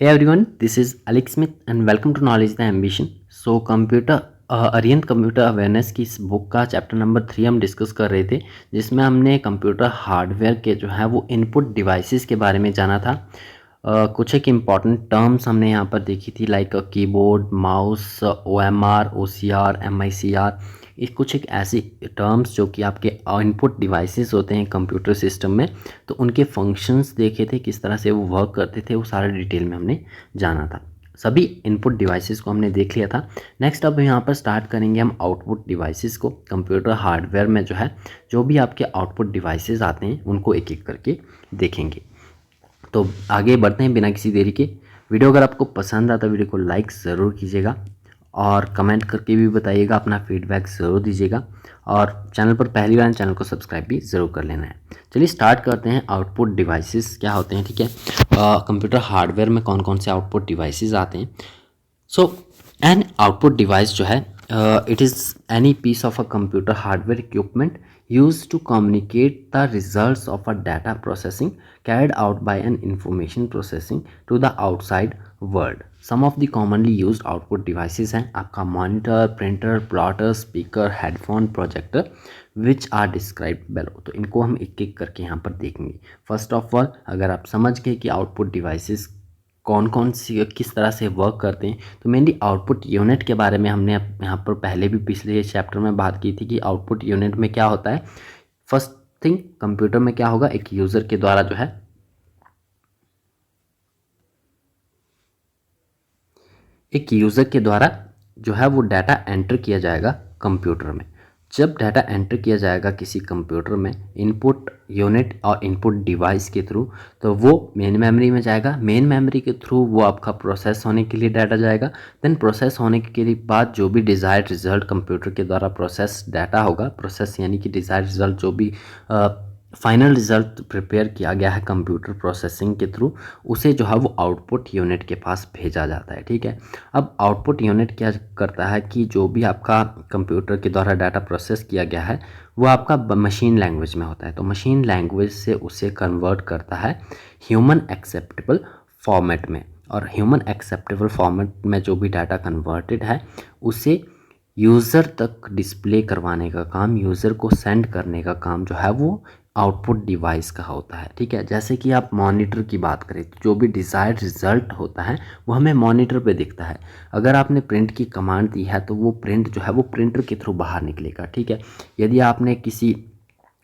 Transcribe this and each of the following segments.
Hey everyone, this is Alex Smith and welcome to Knowledge the Ambition. So Arihant computer awareness की इस book का chapter number 3 हम discuss कर रहे थे, जिसमें हमने कंप्यूटर हार्डवेयर के जो है वो इनपुट डिवाइसेस के बारे में जाना था। कुछ एक इम्पॉर्टेंट टर्म्स हमने यहाँ पर देखी थी, like keyboard, mouse, OMR, OCR, MICR। इस कुछ एक ऐसी टर्म्स जो कि आपके इनपुट डिवाइसेस होते हैं कंप्यूटर सिस्टम में, तो उनके फंक्शंस देखे थे, किस तरह से वो वर्क करते थे, वो सारा डिटेल में हमने जाना था। सभी इनपुट डिवाइसेस को हमने देख लिया था। नेक्स्ट अब यहाँ पर स्टार्ट करेंगे हम आउटपुट डिवाइसेस को। कंप्यूटर हार्डवेयर में जो है, जो भी आपके आउटपुट डिवाइसेस आते हैं उनको एक एक करके देखेंगे। तो आगे बढ़ते हैं बिना किसी देरी के। वीडियो अगर आपको पसंद आता है वीडियो को लाइक ज़रूर कीजिएगा और कमेंट करके भी बताइएगा, अपना फीडबैक ज़रूर दीजिएगा, और चैनल पर पहली बार चैनल को सब्सक्राइब भी ज़रूर कर लेना है। चलिए स्टार्ट करते हैं। आउटपुट डिवाइसेस क्या होते हैं, ठीक है। कंप्यूटर हार्डवेयर में कौन कौन से आउटपुट डिवाइसेस आते हैं। सो एन आउटपुट डिवाइस जो है, it is any piece of a computer hardware equipment used to communicate the results of a data processing carried out by an information processing to the outside world. Some of the commonly used output devices हैं आपका monitor, printer, plotter, speaker, headphone, projector, which are described below. तो इनको हम एक एक करके यहाँ पर देखेंगे। फर्स्ट ऑफ ऑल, अगर आप समझ गए कि आउटपुट डिवाइसेस कौन कौन सी किस तरह से वर्क करते हैं, तो मेनली आउटपुट यूनिट के बारे में हमने यहाँ पर पहले भी पिछले चैप्टर में बात की थी कि आउटपुट यूनिट में क्या होता है। फर्स्ट थिंग, कंप्यूटर में क्या होगा, एक यूज़र के द्वारा जो है, एक यूज़र के द्वारा जो है वो डाटा एंटर किया जाएगा कंप्यूटर में। जब डाटा एंटर किया जाएगा किसी कंप्यूटर में इनपुट यूनिट और इनपुट डिवाइस के थ्रू, तो वो मेन मेमोरी में जाएगा। मेन मेमोरी के थ्रू वो आपका प्रोसेस होने के लिए डाटा जाएगा। देन प्रोसेस होने के बाद जो भी डिज़ायर्ड रिजल्ट कंप्यूटर के द्वारा प्रोसेस डाटा होगा, प्रोसेस यानी कि डिज़ायर्ड रिजल्ट, जो भी फाइनल रिजल्ट प्रिपेयर किया गया है कंप्यूटर प्रोसेसिंग के थ्रू, उसे जो है वो आउटपुट यूनिट के पास भेजा जाता है, ठीक है। अब आउटपुट यूनिट क्या करता है कि जो भी आपका कंप्यूटर के द्वारा डाटा प्रोसेस किया गया है वो आपका मशीन लैंग्वेज में होता है, तो मशीन लैंग्वेज से उसे कन्वर्ट करता है ह्यूमन एक्सेप्टेबल फॉर्मेट में। और ह्यूमन एक्सेप्टेबल फॉर्मेट में जो भी डाटा कन्वर्टेड है उसे यूज़र तक डिस्प्ले करवाने का काम, यूज़र को सेंड करने का काम जो है वो आउटपुट डिवाइस का होता है, ठीक है। जैसे कि आप मॉनिटर की बात करें तो जो भी डिज़ायर्ड रिज़ल्ट होता है वो हमें मॉनिटर पे दिखता है। अगर आपने प्रिंट की कमांड दी है तो वो प्रिंट जो है वो प्रिंटर के थ्रू बाहर निकलेगा, ठीक है। यदि आपने किसी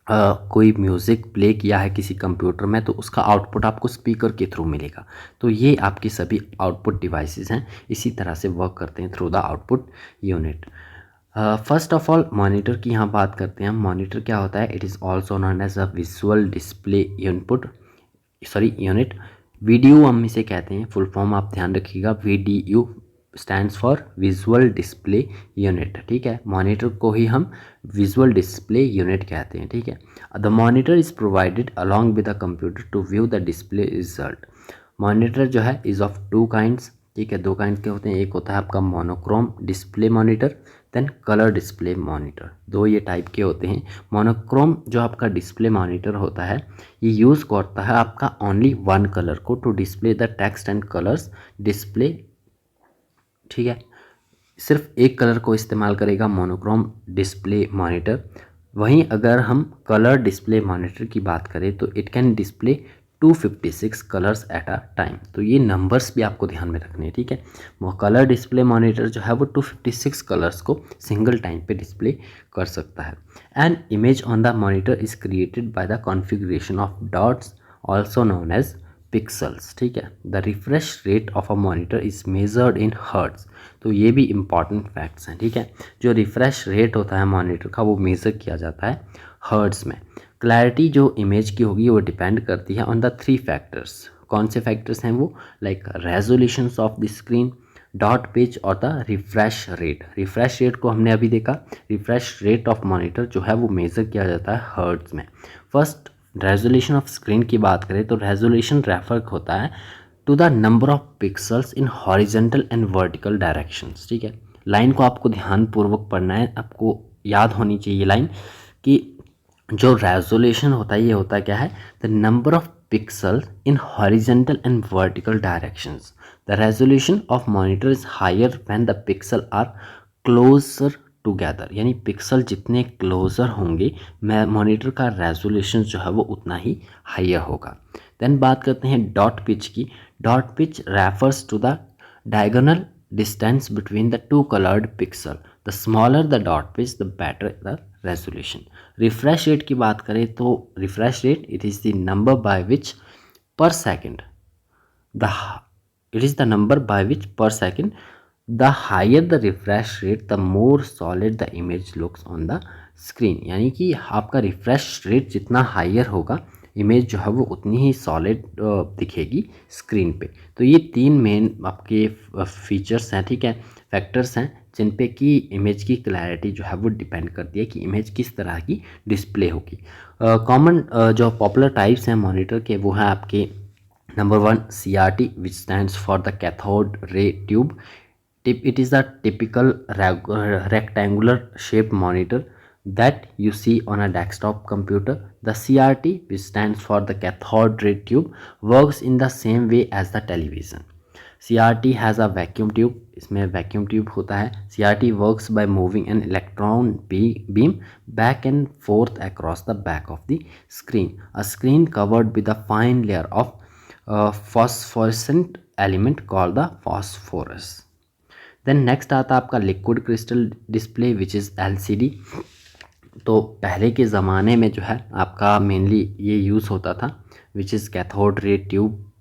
कोई म्यूज़िक प्ले किया है किसी कंप्यूटर में तो उसका आउटपुट आपको स्पीकर के थ्रू मिलेगा। तो ये आपकी सभी आउटपुट डिवाइसेस हैं, इसी तरह से वर्क करते हैं through the output unit. First of all monitor की यहाँ बात करते हैं हम। मॉनिटर क्या होता है, it is also known as a visual display unit. Video हम इसे कहते हैं, फुल फॉर्म आप ध्यान रखिएगा, VDU stands for visual display unit, ठीक है। मॉनिटर को ही हम विजुअल डिस्प्ले यूनिट कहते हैं, ठीक है। The monitor is provided along with the computer to view the display result. Monitor जो है इज़ ऑफ टू काइंड्स, ठीक है। दो काइंड के होते हैं, एक होता है आपका monochrome display monitor, then colour display monitor. दो ये टाइप के होते हैं। मोनोक्रोम जो आपका डिस्प्ले मॉनिटर होता है ये यूज़ करता है आपका ओनली वन कलर को to display the text and colours display, ठीक है। सिर्फ एक कलर को इस्तेमाल करेगा मोनोक्रोम डिस्प्ले मॉनिटर। वहीं अगर हम कलर डिस्प्ले मॉनिटर की बात करें तो it can display 256 colours eight a time. तो ये नंबर्स भी आपको ध्यान में रखने हैं, ठीक है। वो कलर डिस्प्ले मॉनिटर जो है वो 256 कलर्स को सिंगल टाइम पे डिस्प्ले कर सकता है। An image on the monitor is created by the configuration of dots also known as pixels, ठीक है। The refresh rate of a monitor is measured in hertz. तो ये भी इंपॉर्टेंट फैक्ट्स हैं, ठीक है। जो रिफ्रेश रेट होता है मॉनिटर का वो मेज़र किया जाता है हर्ट्ज में। क्लैरिटी जो इमेज की होगी वो डिपेंड करती है ऑन द 3 फैक्टर्स। कौन से फैक्टर्स हैं वो, like resolutions of the screen, dot page और the refresh rate. Refresh rate को हमने अभी देखा, रिफ्रेश रेट ऑफ मॉनिटर जो है वो मेज़र किया जाता है हर्ट्ज में। फर्स्ट रेजोल्यूशन ऑफ स्क्रीन की बात करें तो रेजोल्यूशन रेफर होता है to the number of pixels in horizontal and vertical directions, ठीक है। लाइन को आपको ध्यानपूर्वक पढ़ना है, आपको याद होनी चाहिए लाइन कि जो रेजोल्यूशन होता है ये होता क्या है, the number of pixels in horizontal and vertical directions. The resolution of monitor is higher when the pixels are closer together. यानी पिक्सल जितने क्लोजर होंगे मॉनिटर का रेजोल्यूशन जो है वो उतना ही हायर होगा. देन बात करते हैं डॉट पिच की. Dot pitch refers to the diagonal distance between the two colored pixel. The smaller the dot pitch, the better the resolution. Refresh rate की बात करें तो refresh rate it is the number by which per second the higher the refresh rate the more solid the image looks on the screen. यानी कि आपका refresh rate जितना higher होगा image जो है वो उतनी ही सॉलिड दिखेगी स्क्रीन पे. तो ये तीन मेन आपके फीचर्स हैं, ठीक है, फैक्टर्स हैं जिन पे कि इमेज की क्लैरिटी जो है वो डिपेंड करती है कि इमेज किस तरह की डिस्प्ले होगी. कॉमन जो पॉपुलर टाइप्स हैं मॉनिटर के वो हैं आपके number 1 CRT which stands for the cathode ray tube. It is a typical rectangular shaped monitor that you see on a desktop computer. The CRT, which stands for the cathode ray tube, works in the same way as the television. CRT has a vacuum tube. इसमें vacuum tube होता है. CRT works by moving an electron beam back and forth across the back of the screen. A screen covered with a fine layer of phosphorescent element called the phosphorus. Then next आता है आपका liquid crystal display which is LCD. तो पहले के ज़माने में जो है आपका मेनली ये यूज़ होता था which is cathode ray tube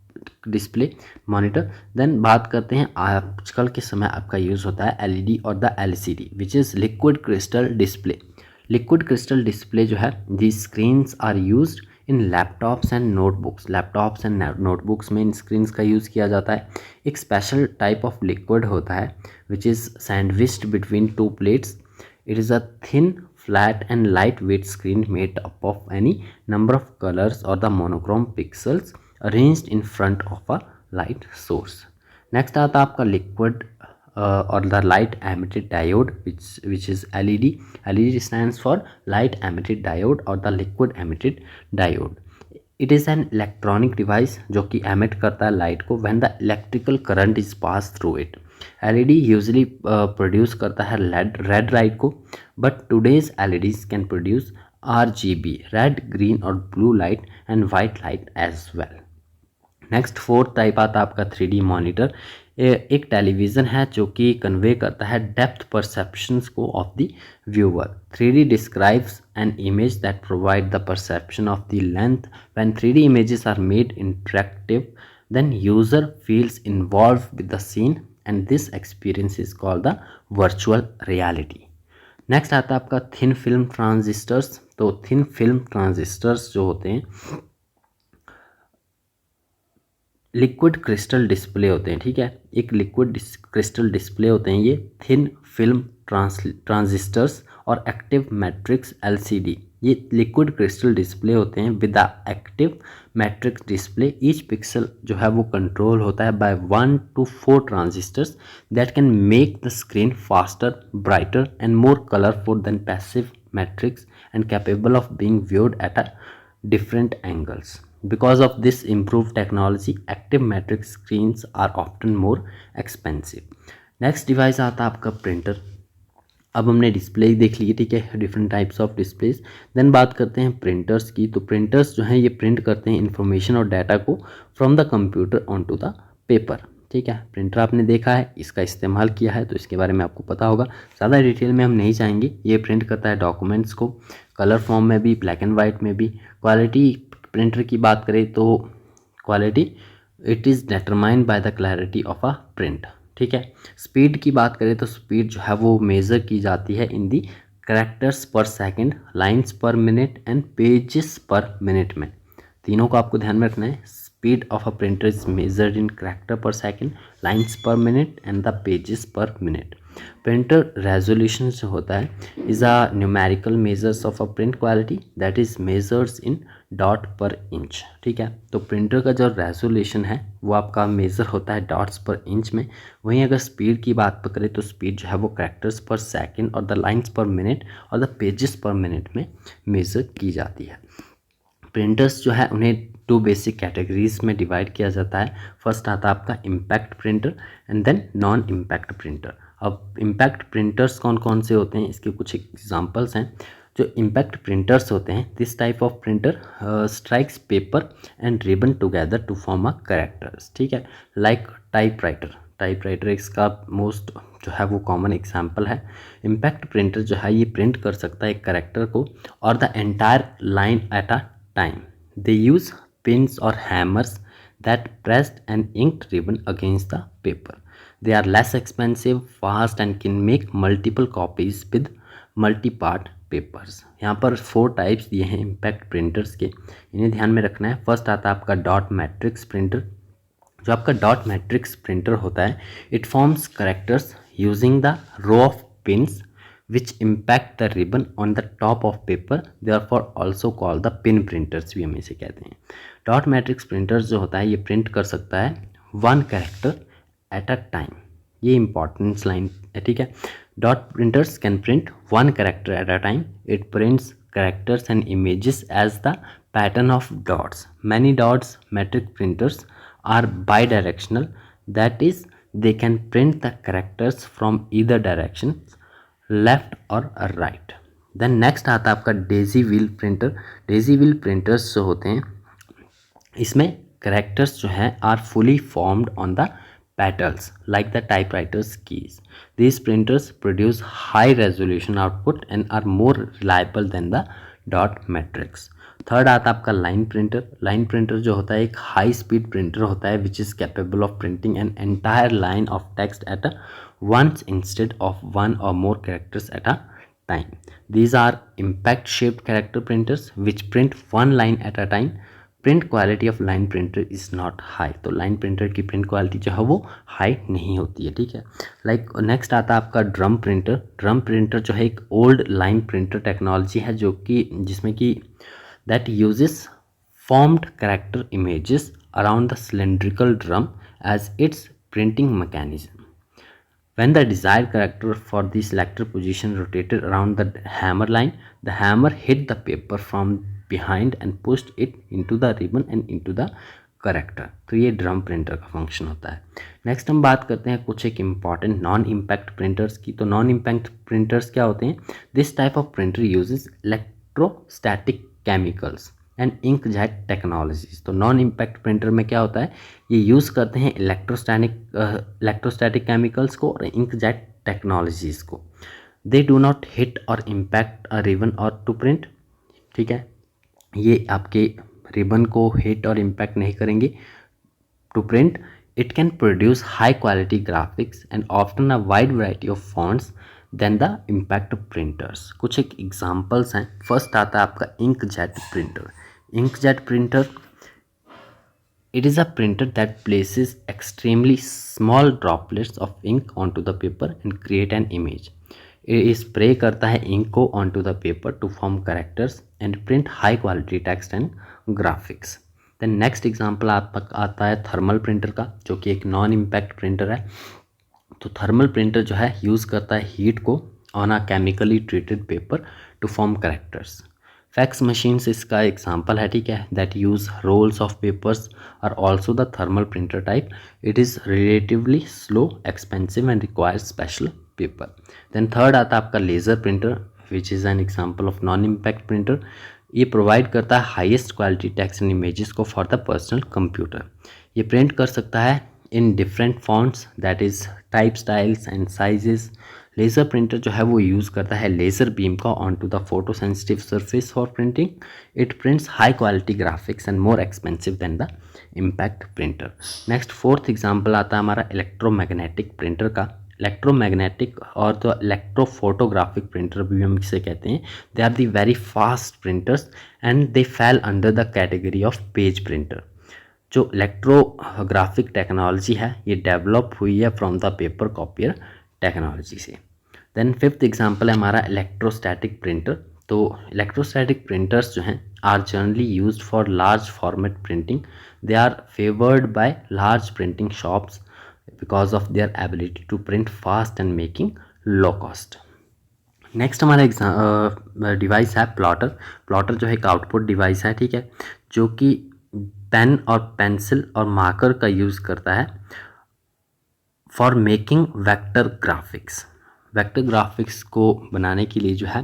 display monitor. Then बात करते हैं आजकल के समय आपका यूज़ होता है LED और the LCD which is liquid crystal display. Liquid crystal display जो है the screens are used in laptops and notebooks. Laptops and notebooks में इन स्क्रीन्स का यूज़ किया जाता है. एक स्पेशल टाइप ऑफ लिक्विड होता है which is sandwiched between two plates. It is a thin flat and lightweight screen made up of any number of colours और the monochrome pixels arranged in front of a light source. Next आता है आपका liquid or the light emitted diode which is LED. LED stands for light emitted diode or the liquid emitted diode. It is an electronic device जो कि emit करता है light को when the electrical current is passed through it. LED usually produce करता है red light को, but today's LEDs can produce RGB red, green और blue light and white light as well. Next fourth type आता है आपका 3D monitor. एक television है जो कि कन्वे करता है डेप्थ परसेप्शंस को of the viewer. 3D describes an image that provide the perception of the length. When 3D images are made interactive then user feels involve with the scene and this experience is called the virtual reality. Next आता है आपका thin film transistors. तो thin film transistors जो होते हैं liquid crystal display होते हैं, ठीक है, एक लिक्विड क्रिस्टल डिस्प्ले होते हैं ये थिन फिल्म ट्रांजिस्टर्स और एक्टिव मैट्रिक्स LCD. ये लिक्विड क्रिस्टल डिस्प्ले होते हैं with the active matrix display. Each pixel जो है वो कंट्रोल होता है by 1 to 4 transistors that can make the screen faster, brighter and more colourful than passive matrix and capable of being viewed at a different angles. Because of this improved technology, active matrix screens are often more expensive. Next device आता है आपका printer. अब हमने display देख ली, ठीक है, different types of displays. Then बात करते हैं प्रिंटर्स की. तो प्रिंटर्स जो हैं ये प्रिंट करते हैं इंफॉर्मेशन और डाटा को from the computer on to the paper, ठीक है. प्रिंटर आपने देखा है, इसका इस्तेमाल किया है तो इसके बारे में आपको पता होगा. ज़्यादा डिटेल में हम नहीं जाएंगे. ये प्रिंट करता है डॉक्यूमेंट्स को कलर फॉर्म में भी, ब्लैक एंड वाइट में भी. क्वालिटी प्रिंटर की बात करें तो quality it is determined by the clarity of a print, ठीक है. स्पीड की बात करें तो स्पीड जो है वो मेज़र की जाती है in the characters per second, lines per minute and pages per minute में. तीनों को आपको ध्यान में रखना है. Speed of a printer is measured in character per second, lines per minute and the pages per minute. Printer resolution जो होता है is a numerical measures of a print quality that is measures in dot per inch, ठीक है. तो printer का जो resolution है वो आपका मेज़र होता है डॉट्स पर इंच में. वहीं अगर स्पीड की बात करें तो स्पीड जो है वो कैरेक्टर्स पर सेकंड और द लाइंस पर मिनट और द पेजेस पर मिनट में मेज़र की जाती है. प्रिंटर्स जो है उन्हें टू बेसिक कैटेगरीज में डिवाइड किया जाता है। फर्स्ट आता है आपका impact printer and then non impact printer. अब इम्पैक्ट प्रिंटर्स कौन कौन से होते हैं, इसके कुछ एग्जांपल्स हैं। जो इम्पैक्ट प्रिंटर्स होते हैं, this type of printer strikes paper and ribbon together to form a characters, ठीक है। लाइक टाइपराइटर इसका मोस्ट जो है वो कॉमन एग्जांपल है। इम्पैक्ट प्रिंटर जो है ये प्रिंट कर सकता है एक कैरेक्टर को और the entire line at a time. They use pins और hammers that pressed an inked ribbon against the paper. They are less expensive, fast and can make multiple copies with multi-part papers. यहाँ पर 4 types दिए हैं impact printers के, इन्हें ध्यान में रखना है। फर्स्ट आता है आपका डॉट मैट्रिक्स प्रिंटर। जो आपका डॉट मैट्रिक्स प्रिंटर होता है, it forms characters using the row of pins which impact the ribbon on the top of paper, therefore also called the pin printers भी हम इसे कहते हैं। डॉट मैट्रिक्स प्रिंटर्स जो होता है ये प्रिंट कर सकता है 1 कैरेक्टर एट अ टाइम। ये इंपॉर्टेंट लाइन है, ठीक है। Dot printers can print 1 character at a time. It prints characters and images as the pattern of dots. Many dots matrix printers are bidirectional, that is they can print the characters from either direction, left और right. Then next आता है आपका daisy wheel printer. Daisy wheel printers जो होते हैं, इसमें characters जो हैं are fully formed on the patterns like the typewriters keys. These printers produce high resolution output and are more reliable than the dot matrix. Third आता है आपका line printer. Line printer जो होता है एक हाई स्पीड प्रिंटर होता है which is capable of printing an entire line of text at a once instead of 1 or more characters at a time. These are impact shaped character printers which print 1 line at a time. Print quality of line printer is not high. तो line printer की print quality जो है वो high नहीं होती है, ठीक है। Like next आता है आपका ड्रम प्रिंटर। ड्रम प्रिंटर जो है एक ओल्ड लाइन प्रिंटर टेक्नोलॉजी है जो कि जिसमें कि that uses formed character images around the cylindrical drum as its printing mechanism. When the desired character for the selector position rotated around the hammer line, the hammer hit the paper from behind and pushed it into the ribbon and into the character. तो ये drum printer का function होता है। Next हम बात करते हैं कुछ एक इम्पॉर्टेंट नॉन इम्पैक्ट प्रिंटर्स की। तो नॉन इम्पैक्ट प्रिंटर्स क्या होते हैं? This type of printer uses electrostatic chemicals and inkjet technologies. तो नॉन इम्पैक्ट प्रिंटर में क्या होता है, ये यूज़ करते हैं इलेक्ट्रोस्टैटिक केमिकल्स को और इंकजेट टेक्नोलॉजीज को। दे डू नॉट हिट और इम्पैक्ट अ रिबन और टू प्रिंट, ठीक है। ये आपके रिबन को हिट और इम्पैक्ट नहीं करेंगे to print. It can produce high quality graphics and often a wide variety of fonts than the impact printers. कुछ एक एग्जांपल्स हैं। फर्स्ट आता है आपका inkjet printer. Inkjet printer, it is a printer that places extremely small droplets of ink onto the paper and create an image. ये spray करता है ink को onto the paper to form characters and print high quality text and graphics. Then next example आता है thermal printer का, जो कि एक नॉन इम्पैक्ट प्रिंटर है। तो थर्मल प्रिंटर जो है यूज़ करता है हीट को on a chemically treated paper to form characters. Fax machines इसका एग्जांपल है, ठीक है, that use rolls of papers are also the thermal printer type. It is relatively slow, expensive and requires special paper. Then third आता है आपका laser printer which is an example of non impact printer. ये provide करता है highest quality text and images को for the personal computer. ये print कर सकता है in different fonts, that is type styles and sizes. Laser printer जो है वो यूज़ करता है लेज़र बीम का on to the photosensitive surface for printing. It prints high quality graphics and more expensive than the impact printer. Next fourth example आता है हमारा electromagnetic printer का। इलेक्ट्रोमैग्नेटिक और तो इलेक्ट्रोफोटोग्राफिक प्रिंटर भी हम इसे कहते हैं। They are the very fast printers and they fall under the category of page printer. जो इलेक्ट्रोग्राफिक टेक्नोलॉजी है ये डेवलप हुई है from the paper copier technology से। देन फिफ्थ एग्जांपल है हमारा इलेक्ट्रोस्टैटिक प्रिंटर। तो इलेक्ट्रोस्टैटिक प्रिंटर्स जो हैं are generally used for large format printing. They are favoured by large printing shops because of their ability to print fast and making low cost. Next हमारा device है plotter. Plotter जो है एक output device है, ठीक है, जो कि पेन और पेंसिल और मार्कर का यूज़ करता है for making vector graphics. Vector graphics को बनाने के लिए जो है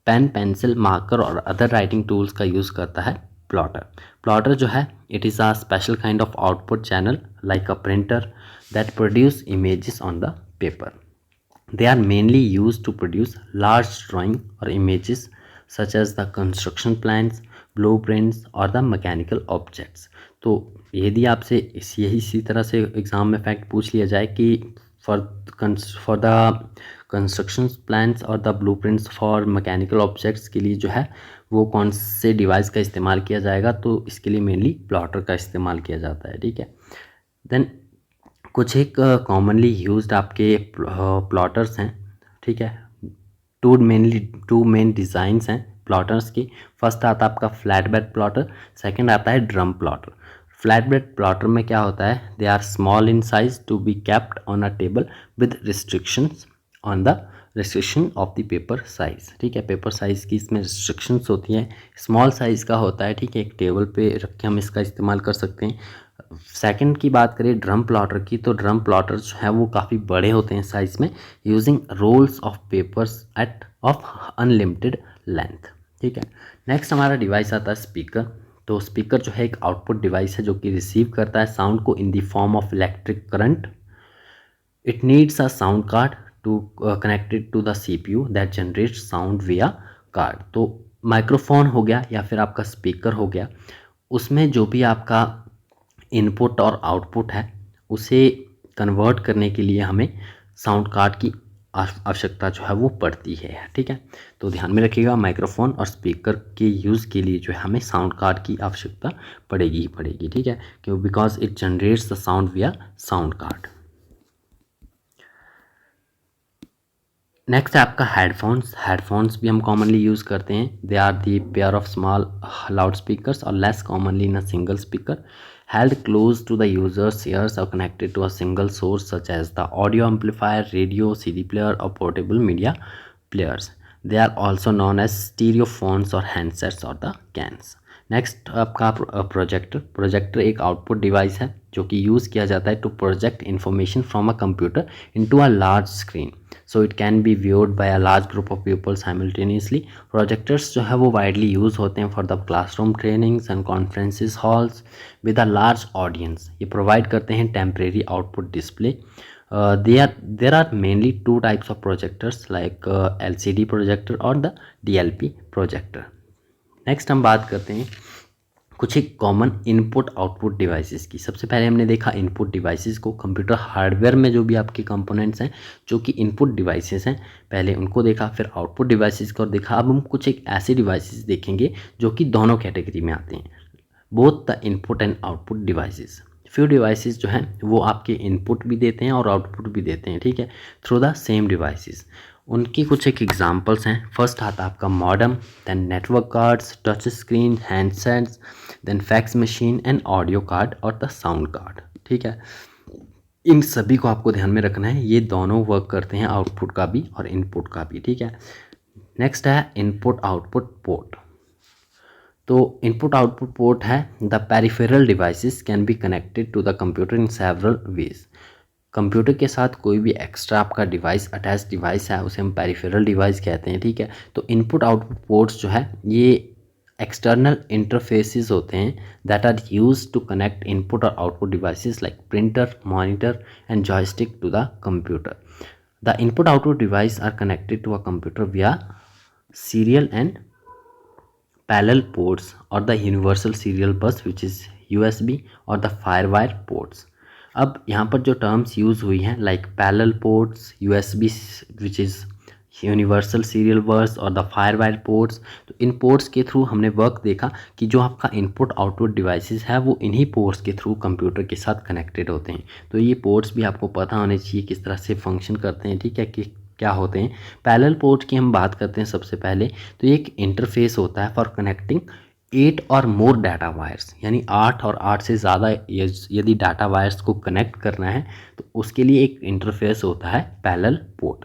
पेन, पेंसिल, मार्कर और अदर राइटिंग टूल्स का यूज़ करता है प्लॉटर। प्लॉटर जो है it is a special kind of output channel like a printer that produce images on the paper. They are mainly used to produce large drawing or images such as the construction plans, blueprints or the mechanical objects। तो यदि आपसे इसी तरह से exam में fact पूछ लिया जाए कि फॉर द कंस्ट्रक्शन प्लान्स और the blueprints for mechanical objects के लिए जो है वो कौन से डिवाइस का इस्तेमाल किया जाएगा, तो इसके लिए मेनली प्लॉटर का इस्तेमाल किया जाता है। ठीक है, देन कुछ एक कॉमनली यूज्ड आपके प्लॉटर्स हैं। ठीक है, टू मेन डिज़ाइंस हैं प्लॉटर्स की। फर्स्ट आता है आपका फ्लैट बेड प्लॉटर, सेकंड आता है drum plotter. Flat bed plotter में क्या होता है, they are small in size to be kept on a table with restrictions on the restriction of the paper size. ठीक है, पेपर साइज़ की इसमें रिस्ट्रिक्शंस होती हैं, स्मॉल साइज़ का होता है। ठीक है, एक टेबल पे रख के हम इसका इस्तेमाल कर सकते हैं। सेकंड की बात करें ड्रम प्लॉटर की, तो ड्रम प्लॉटर जो है वो काफ़ी बड़े होते हैं साइज़ में, using rolls of papers at of unlimited length. ठीक है, नेक्स्ट हमारा डिवाइस आता है स्पीकर। तो स्पीकर जो है एक आउटपुट डिवाइस है जो कि रिसीव करता है साउंड को in the form of electric current. It needs a sound card to connected to the CPU that generates sound via card. तो माइक्रोफोन हो गया या फिर आपका स्पीकर हो गया, उसमें जो भी आपका इनपुट और आउटपुट है उसे कन्वर्ट करने के लिए हमें साउंड कार्ड की आवश्यकता जो है वो पड़ती है। ठीक है, तो ध्यान में रखिएगा माइक्रोफोन और स्पीकर के यूज़ के लिए जो है हमें साउंड कार्ड की आवश्यकता पड़ेगी ही पड़ेगी। ठीक है, क्यों, because it generates the sound विया साउंड कार्ड। नेक्स्ट है आपका हेडफोन्स। हेडफोन्स भी हम कॉमनली यूज़ करते हैं। They are the pair of small loudspeakers और less commonly in a single speaker held close to the user's ears or connected to a single source such as the audio amplifier, radio, CD player or portable media players. They are also known as stereophones or handsets or the cans. Next आपका projector. Projector एक output device है जो कि use किया जाता है to project information from a computer into a large screen, so it can be viewed by a large group of people simultaneously. Projectors जो है वो वाइडली यूज़ होते हैं for the classroom trainings and conferences halls with a large audience. ये provide करते हैं temporary output display. there are mainly two types of projectors like LCD projector और the DLP projector। Next हम बात करते हैं कुछ एक कॉमन इनपुट आउटपुट डिवाइसेस की। सबसे पहले हमने देखा इनपुट डिवाइसेस को, कंप्यूटर हार्डवेयर में जो भी आपके कंपोनेंट्स हैं जो कि इनपुट डिवाइसेस हैं, पहले उनको देखा, फिर आउटपुट डिवाइसेस को देखा। अब हम कुछ एक ऐसे डिवाइसेस देखेंगे जो कि दोनों कैटेगरी में आते हैं, both the input and output devices. Few devices जो हैं वो आपके इनपुट भी देते हैं और आउटपुट भी देते हैं। ठीक है, थ्रू द सेम डिवाइसेस। उनकी कुछ एक एग्जांपल्स हैं। फर्स्ट आता है आपका modem, then network cards, touch screen, handsets, then fax machine and audio card और द साउंड कार्ड। ठीक है, इन सभी को आपको ध्यान में रखना है, ये दोनों वर्क करते हैं आउटपुट का भी और इनपुट का भी। ठीक है, नेक्स्ट है इनपुट आउटपुट पोर्ट। तो इनपुट आउटपुट पोर्ट है the peripheral devices can be connected to the computer in several ways. Computer के साथ कोई भी एक्स्ट्रा आपका डिवाइस अटैच डिवाइस है उसे हम पेरिफेरल डिवाइस कहते हैं। ठीक है, तो इनपुट आउटपुट पोर्ट्स जो है ये एक्सटर्नल इंटरफेसेस होते हैं that are used to connect input और output devices like printer, monitor and joystick to the computer. The input output device are connected to a computer via serial and parallel ports और the universal serial bus which is USB और the firewire ports. अब यहाँ पर जो terms use हुई हैं like parallel ports, USB which is universal serial bus और the firewire ports, तो इन पोर्ट्स के थ्रू हमने वर्क देखा कि जो आपका इनपुट आउटपुट डिवाइसेस है वो इन्हीं पोर्ट्स के थ्रू कंप्यूटर के साथ कनेक्टेड होते हैं। तो ये पोर्ट्स भी आपको पता होने चाहिए किस तरह से फंक्शन करते हैं। ठीक है, कि क्या होते हैं। पैरेलल पोर्ट की हम बात करते हैं सबसे पहले, तो ये एक इंटरफेस होता है फॉर कनेक्टिंग 8 और मोर डाटा वायर्स, यानी 8 और 8 से ज़्यादा यदि डाटा वायर्स को कनेक्ट करना है तो उसके लिए एक इंटरफेस होता है पैरेलल पोर्ट।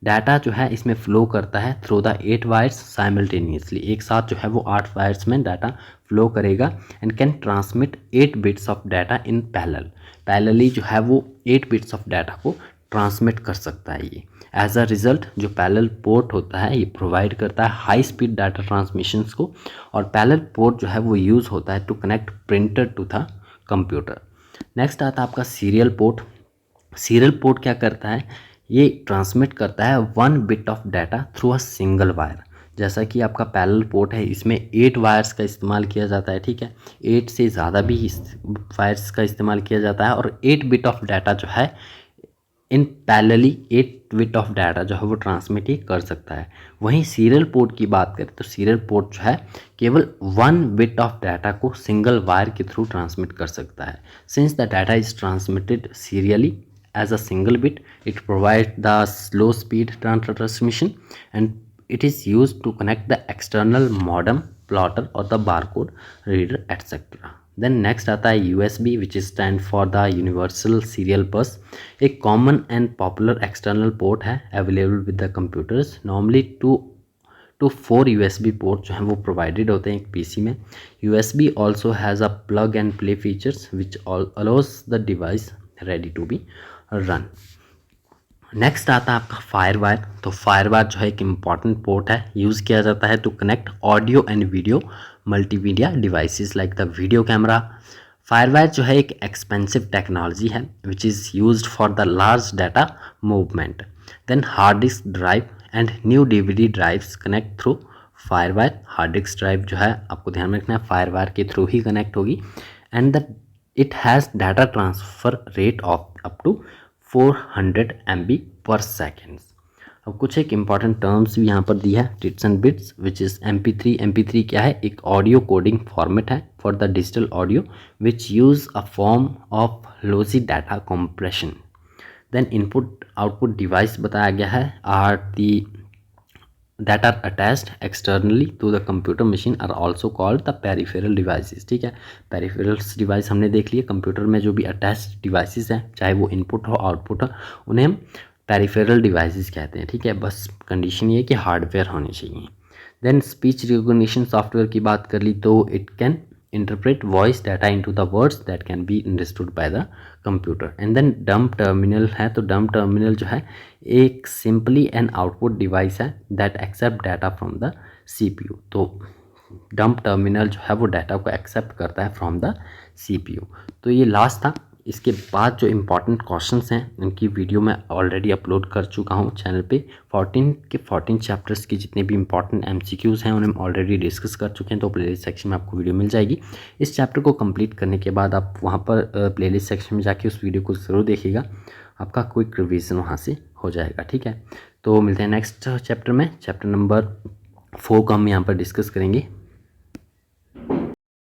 डाटा जो है इसमें फ्लो करता है थ्रू द 8 वायर्स साइमल्टेनियसली, एक साथ जो है वो 8 वायर्स में डाटा फ्लो करेगा and can transmit 8 bits of data in parallelly जो है वो 8 बिट्स ऑफ डाटा को ट्रांसमिट कर सकता है ये। एज अ रिजल्ट जो पैरेलल पोर्ट होता है ये प्रोवाइड करता है हाई स्पीड डाटा ट्रांसमिशंस को, और पैरेलल पोर्ट जो है वो यूज़ होता है to connect printer to the computer. Next आता है आपका सीरियल पोर्ट। सीरियल पोर्ट क्या करता है, ये ट्रांसमिट करता है 1 bit of data through a single wire. जैसा कि आपका पैरेलल पोर्ट है इसमें 8 वायर्स का इस्तेमाल किया जाता है, ठीक है, 8 से ज़्यादा भी वायर्स का इस्तेमाल किया जाता है, और 8 बिट ऑफ डाटा जो है इन पैरेलली 8 बिट ऑफ डाटा जो है वो ट्रांसमिट ही कर सकता है। वहीं सीरियल पोर्ट की बात करें तो सीरियल पोर्ट जो है केवल 1 बिट ऑफ डाटा को सिंगल वायर के थ्रू ट्रांसमिट कर सकता है। Since the data is transmitted serially as a single bit, it provides the slow speed data transmission and it is used to connect the external modem, plotter or the barcode reader etc. Then next आता है USB which is stand for the Universal Serial Bus, एक common and popular external port है available with the computers, normally 4 USB port जो हैं वो provided होते हैं एक PC में। USB also has a plug and play features which allows the device ready to be run. Next आता है आपका फायर वायर। तो फायर वायर जो है एक इम्पॉर्टेंट पोर्ट है, यूज़ किया जाता है to connect audio and video multimedia devices like the video camera. Fire wire जो है एक एक्सपेंसिव टेक्नोलॉजी है which is used for the large data movement. Then hard disk drive and new DVD drives connect through fire wire. Hard disk drive जो है आपको ध्यान में रखना है फायर वायर के थ्रू ही कनेक्ट होगी and the it has data transfer rate of up to 400 MB पर सेकेंड। अब कुछ एक इम्पॉर्टेंट टर्म्स भी यहाँ पर दी है, tits and bits which is MP3। MP3 क्या है, एक ऑडियो कोडिंग फॉर्मेट है for the digital audio which use a form of lossy data compression. Then input output device बताया गया है are the that are attached externally to the computer machine are also called the peripheral devices। ठीक है, peripherals device हमने देख लिया, computer में जो भी अटैच्ड डिवाइसेस हैं चाहे वो इनपुट हो आउटपुट हो उन्हें हम पेरिफेरल डिवाइसेस कहते हैं। ठीक है, बस कंडीशन ये है कि हार्डवेयर होने चाहिए। देन स्पीच रिकॉग्निशन सॉफ्टवेयर की बात कर ली तो it can interpret voice data into the words that can be understood by the computer। and then dumb terminal है, तो dumb terminal जो है एक simply an output device है that accept data from the CPU। तो dumb terminal जो है वो डाटा को एक्सेप्ट करता है फ्रॉम द CPU। तो ये लास्ट था। इसके बाद जो इम्पॉर्टेंट क्वेश्चंस हैं उनकी वीडियो मैं ऑलरेडी अपलोड कर चुका हूं चैनल पे। 14 चैप्टर्स की जितने भी इंपॉर्टेंट MCQs हैं उन्हें हम ऑलरेडी डिस्कस कर चुके हैं, तो प्लेलिस्ट सेक्शन में आपको वीडियो मिल जाएगी। इस चैप्टर को कंप्लीट करने के बाद आप वहां पर प्लेलिस्ट सेक्शन में जाके उस वीडियो को ज़रूर देखिएगा, आपका क्विक रिविज़न वहाँ से हो जाएगा। ठीक है, तो मिलते हैं नेक्स्ट चैप्टर में। चैप्टर नंबर 4 को हम यहाँ पर डिस्कस करेंगे।